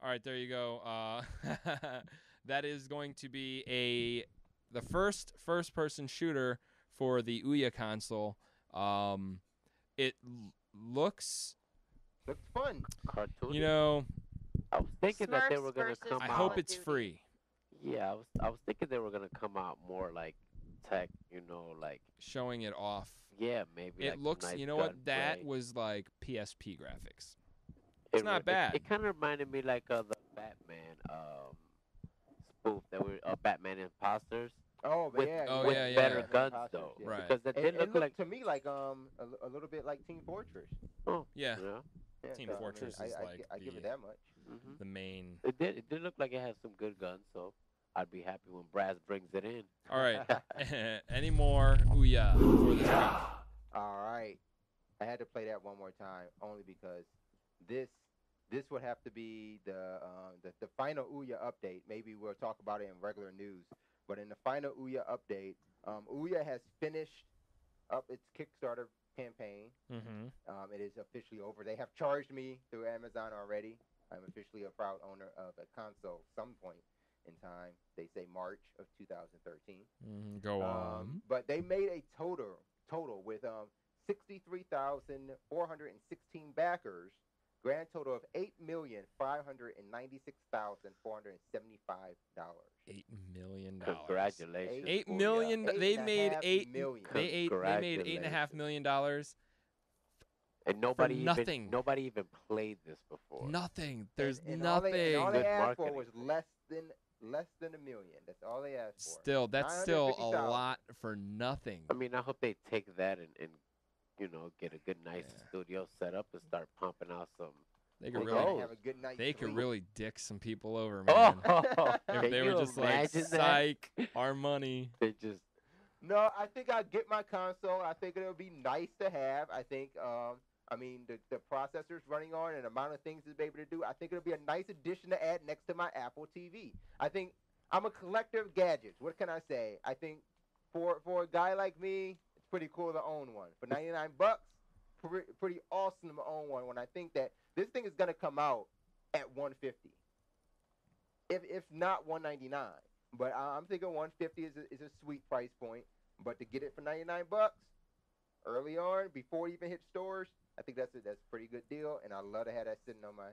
All right, there you go. That is going to be the first-person shooter for the OUYA console. It looks fun. Cartoony. You know, I was thinking that they were gonna Smurfs come I out. hope it's free. Yeah, I was thinking they were gonna come out more like tech, like Showing it off. yeah, maybe. It like looks, nice you know what? That gunplay. was like PSP graphics. It's not It bad. kind of reminded me like of the Batman spoof that were Batman Imposters. Oh, but with, yeah. with yeah, better yeah. guns Imposters, though, yeah. Right. because that did It look looked like to me like a little bit like Team Fortress. oh Yeah. Yeah, Team so, Fortress is like I give the- it that much. The main. It did look like it had some good guns, so I'd be happy when Braz brings it in. All right. Any more OUYA for this week? All right, I had to play that one more time only because this would have to be the final OUYA update. Maybe we'll talk about it in regular news, but in the final OUYA update, OUYA has finished up its Kickstarter campaign. Mm-hmm. It is officially over. They have charged me through Amazon already. I'm officially a proud owner of a console. Some point in time, they say March of 2013. Go on. But they made a total with 63,416 backers. Grand total of $8,596,475. $8 million. Congratulations. $8 million. They made $8.5 million. They made $8.5 million. And nobody even played this before. Nothing. There's and nothing. All they Good asked for marketing. was less than $1 million. That's all they asked for. Still, that's still a 950,000. lot for nothing. I mean, I hope they take that and get a good, nice studio set up and start pumping out some. They could They're really, gonna have a good night they could sleep. really dick some people over, man. If Can they you were just like, imagine that? psych, our money. They just No, I think I'll get my console. I think it'll be nice to have. I think, I mean, the processor's running on and the amount of things it's able to do, I think it'll be a nice addition to add next to my Apple TV. I think I'm a collector of gadgets. What can I say? I think for a guy like me, it's pretty cool to own one. For $99, pretty awesome to own one when I think that this thing is going to come out at $150. If not $199. But I'm thinking $150 is a sweet price point. But to get it for $99 early on, before it even hit stores, I think that's a pretty good deal. And I love to have that sitting on my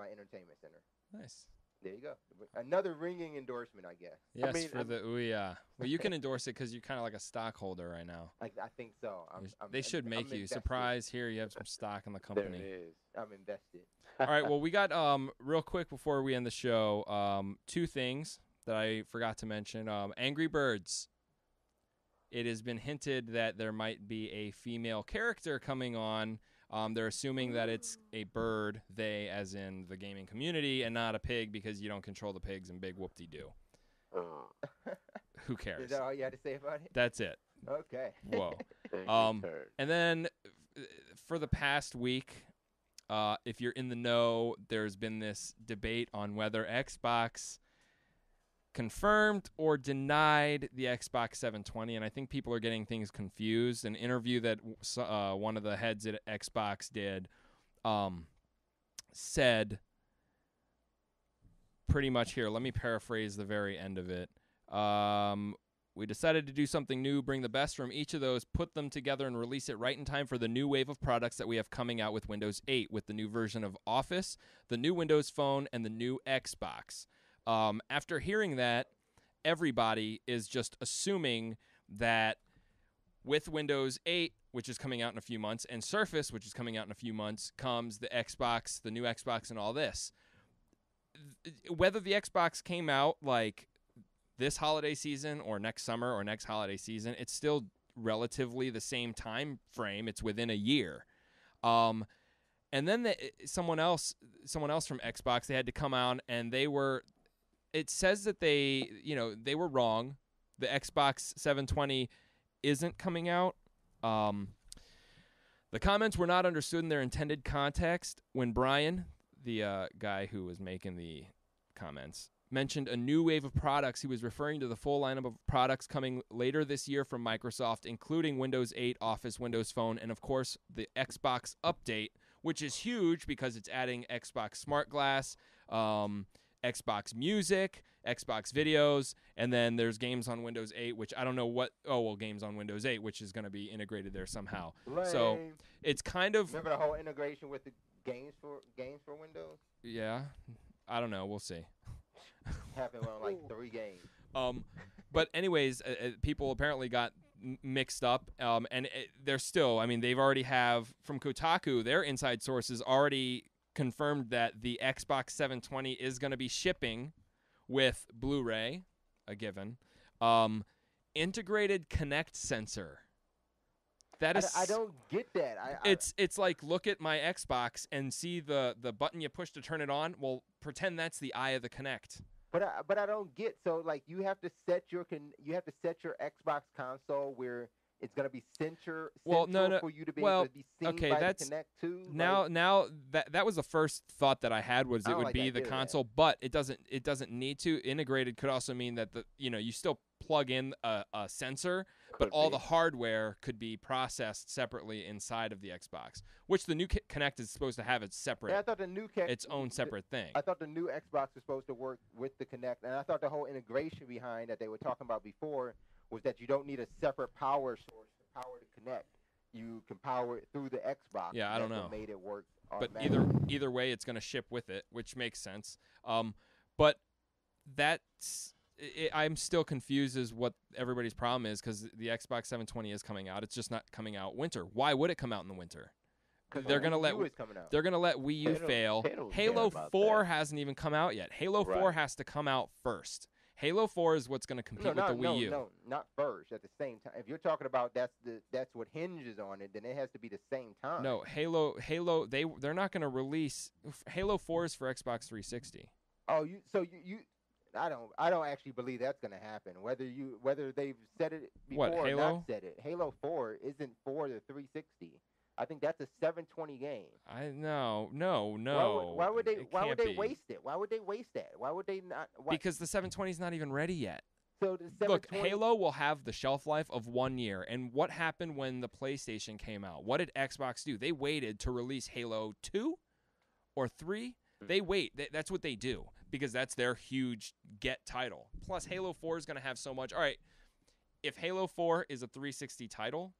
entertainment center. Nice. There you go. Another ringing endorsement, I guess. Yes, for the OUYA. Well, you can endorse it because you're kind of like a stockholder right now. I think so. They should make you. invested. Surprise, here you have some stock in the there company. it is. I'm invested. All right, well, we got, real quick before we end the show, two things that I forgot to mention. Angry Birds. It has been hinted that there might be a female character coming on. They're assuming that it's a bird, they as in the gaming community, and not a pig because you don't control the pigs and big whoop-de-doo. Who cares? Is that all you had to say about it? That's it. Okay. Whoa. Angry turd. And then for the past week, if you're in the know, there's been this debate on whether Xbox confirmed or denied the Xbox 720, and I think people are getting things confused. An interview that one of the heads at Xbox did said pretty much here. Let me paraphrase the very end of it. We decided to do something new, bring the best from each of those, put them together, and release it right in time for the new wave of products that we have coming out with Windows 8, with the new version of Office, the new Windows Phone, and the new Xbox. After hearing that, everybody is just assuming that with Windows 8, which is coming out in a few months, and Surface, which is coming out in a few months, comes the Xbox, the new Xbox, and all this. Whether the Xbox came out like this holiday season or next summer or next holiday season, it's still relatively the same time frame. It's within a year. And then someone else from Xbox, they had to come out and it says that they were wrong. The Xbox 720 isn't coming out. The comments were not understood in their intended context when Brian, the guy who was making the comments, mentioned a new wave of products. He was referring to the full lineup of products coming later this year from Microsoft, including Windows 8, Office, Windows Phone, and of course the Xbox update, which is huge because it's adding Xbox Smart Glass, Xbox Music, Xbox Videos, and then there's games on Windows 8, which I don't know what. Oh, well, games on Windows 8, which is going to be integrated there somehow. So it's kind of. Remember the whole integration with the games for Windows? Yeah, I don't know. We'll see. Happened on like 3 games. But anyways, people apparently got mixed up, and they're still. I mean, they've already have from Kotaku. Their inside sources already confirmed that the Xbox 720 is going to be shipping with Blu-ray, a given, integrated Kinect sensor. That is, I don't get that. It's like, look at my Xbox and see the button you push to turn it on. Well, pretend that's the eye of the Kinect. But I don't get, so like you have to set your Xbox console where it's gonna be central for you to be able to be seen by the Kinect too. Now that was the first thought that I had was it would be the console, but it doesn't need to. Integrated could also mean that you still plug in a sensor, but all the hardware could be processed separately inside of the Xbox, which the new Kinect is supposed to have its separate. Yeah, I thought the new its own separate thing. I thought the new Xbox was supposed to work with the Kinect, and I thought the whole integration behind that they were talking about before was that you don't need a separate power source to power the Kinect. You can power it through the Xbox. Yeah, I don't know. Made it work. But either way, it's going to ship with it, which makes sense. But that's. I'm still confused as what everybody's problem is because the Xbox 720 is coming out. It's just not coming out winter. Why would it come out in the winter? They're gonna let Wii U fail. Halo 4 hasn't even come out yet. Halo 4 has to come out first. Halo 4 is what's going to compete with the Wii U. No, not first. At the same time, if you're talking about that's what hinges on it, then it has to be the same time. No, Halo. They're not going to release Halo 4 is for Xbox 360. Oh, I don't actually believe that's going to happen. Whether they've said it before or not said it. Halo 4 isn't for the 360. I think that's a 720 game. No. Why would they waste it? Why would they waste that? Why would they not? Because the 720 is not even ready yet. So the Look, Halo will have the shelf life of 1 year. And what happened when the PlayStation came out? What did Xbox do? They waited to release Halo 2 or 3. They wait. That's what they do because that's their huge get title. Plus, Halo 4 is going to have so much. All right, if Halo 4 is a 360 title,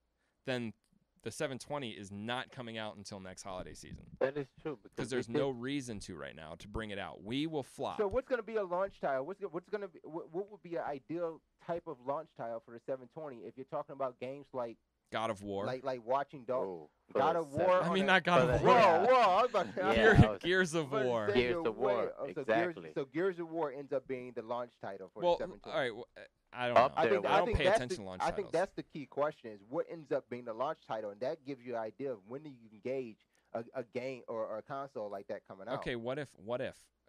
then the 720 is not coming out until next holiday season. That is true. Because there's no reason to right now to bring it out. We will flop. So what's going to be a launch title? What would be an ideal type of launch title for the 720 if you're talking about games like God of War. Like Watching Dogs. God of War. I mean, not God of War. I was about to Gears of War. Gears of War. Exactly. So Gears of War ends up being the launch title for the 720. All right. I don't know. I don't pay attention to launch titles. I think that's the key question is what ends up being the launch title, and that gives you an idea of when you can gauge a game or a console like that coming out. Okay, what if?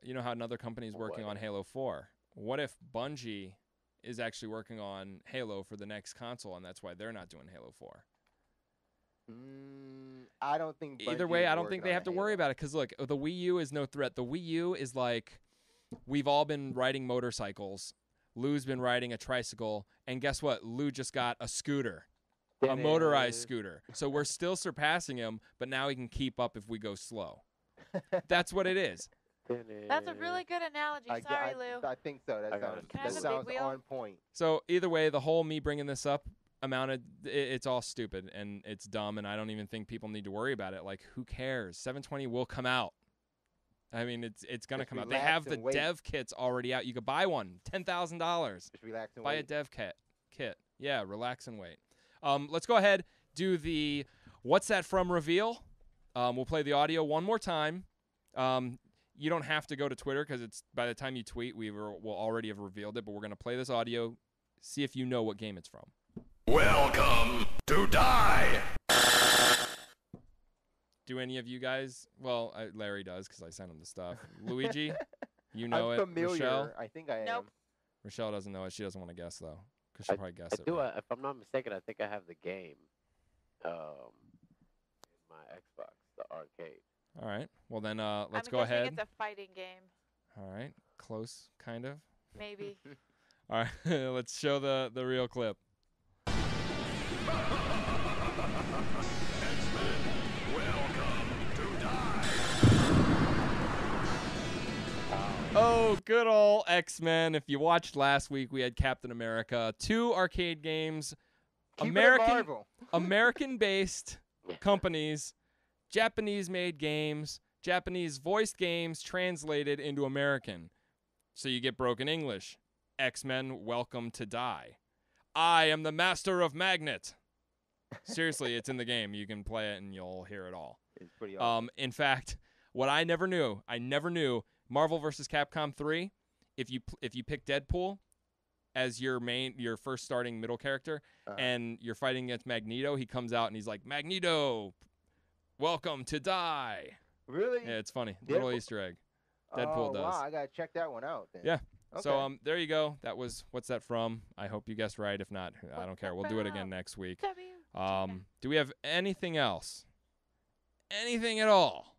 You know how another company is working on Halo 4? What if Bungie is actually working on Halo for the next console, and that's why they're not doing Halo 4? I don't think. Either way, I don't think they have to worry about it because look, the Wii U is no threat. The Wii U is like we've all been riding motorcycles. Lou's been riding a tricycle, and guess what? Lou just got a scooter, a motorized scooter. So we're still surpassing him, but now he can keep up if we go slow. That's what it is. That's a really good analogy. Sorry, Lou. I think so. That sounds on point. So either way, the whole me bringing this up it's all stupid, and it's dumb, and I don't even think people need to worry about it. Like, who cares? 720 will come out. I mean, it's going to come out. They have the dev kits already out. You could buy one, $10,000. Just relax and buy wait. a dev kit. Yeah, relax and wait. Let's go ahead, do the What's That From reveal. We'll play the audio one more time. You don't have to go to Twitter because it's by the time you tweet, we'll already have revealed it, but we're going to play this audio, see if you know what game it's from. Welcome to Die! Do any of you guys? Well, Larry does because I sent him the stuff. Luigi, you know I'm it. familiar. Rochelle? I think I am. Nope. Rochelle doesn't know it. She doesn't want to guess, though, because she'll probably guess it. I do. If I'm not mistaken, I think I have the game in my Xbox, the arcade. All right. Well, then let's go I'm guessing ahead. It's a fighting game. All right. Close, kind of. Maybe. All right. Let's show the real clip. X-Men, welcome to Die. Oh, good old X-Men. If you watched last week, we had Captain America. 2 arcade games. Keep it Marvel. American-based companies, Japanese-made games, Japanese-voiced games translated into American. So you get broken English. X-Men, welcome to die. I am the master of magnet. Seriously, it's in the game. You can play it and you'll hear it all. It's pretty awesome. In fact, what I never knew, Marvel vs. Capcom 3, if you pick Deadpool as your first starting middle character, and you're fighting against Magneto, he comes out and he's like, Magneto, welcome to die. Really? Yeah, it's funny. Little Easter egg. Deadpool does. Wow, I gotta check that one out then. Yeah. Okay. So there you go. That was what's that from? I hope you guessed right. If not, I don't care. We'll do it again next week. Do we have anything else? Anything at all?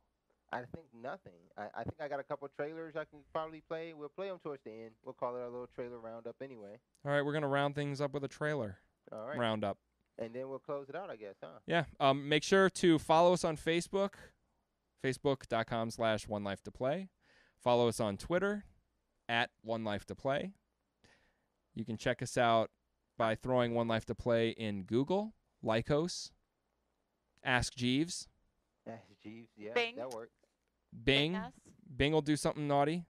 I think nothing. I think I got a couple trailers I can probably play. We'll play them towards the end. We'll call it a little trailer roundup anyway. All right, we're gonna round things up with a trailer. All right. Roundup. And then we'll close it out, I guess, huh? Yeah. Make sure to follow us on Facebook, facebook.com/1Life2Play. Follow us on Twitter, @1Life2Play. You can check us out by throwing 1Life2Play in Google, Lycos, Ask Jeeves. Jeeves, yeah, Bing. that works. Bing. Bing will do something naughty.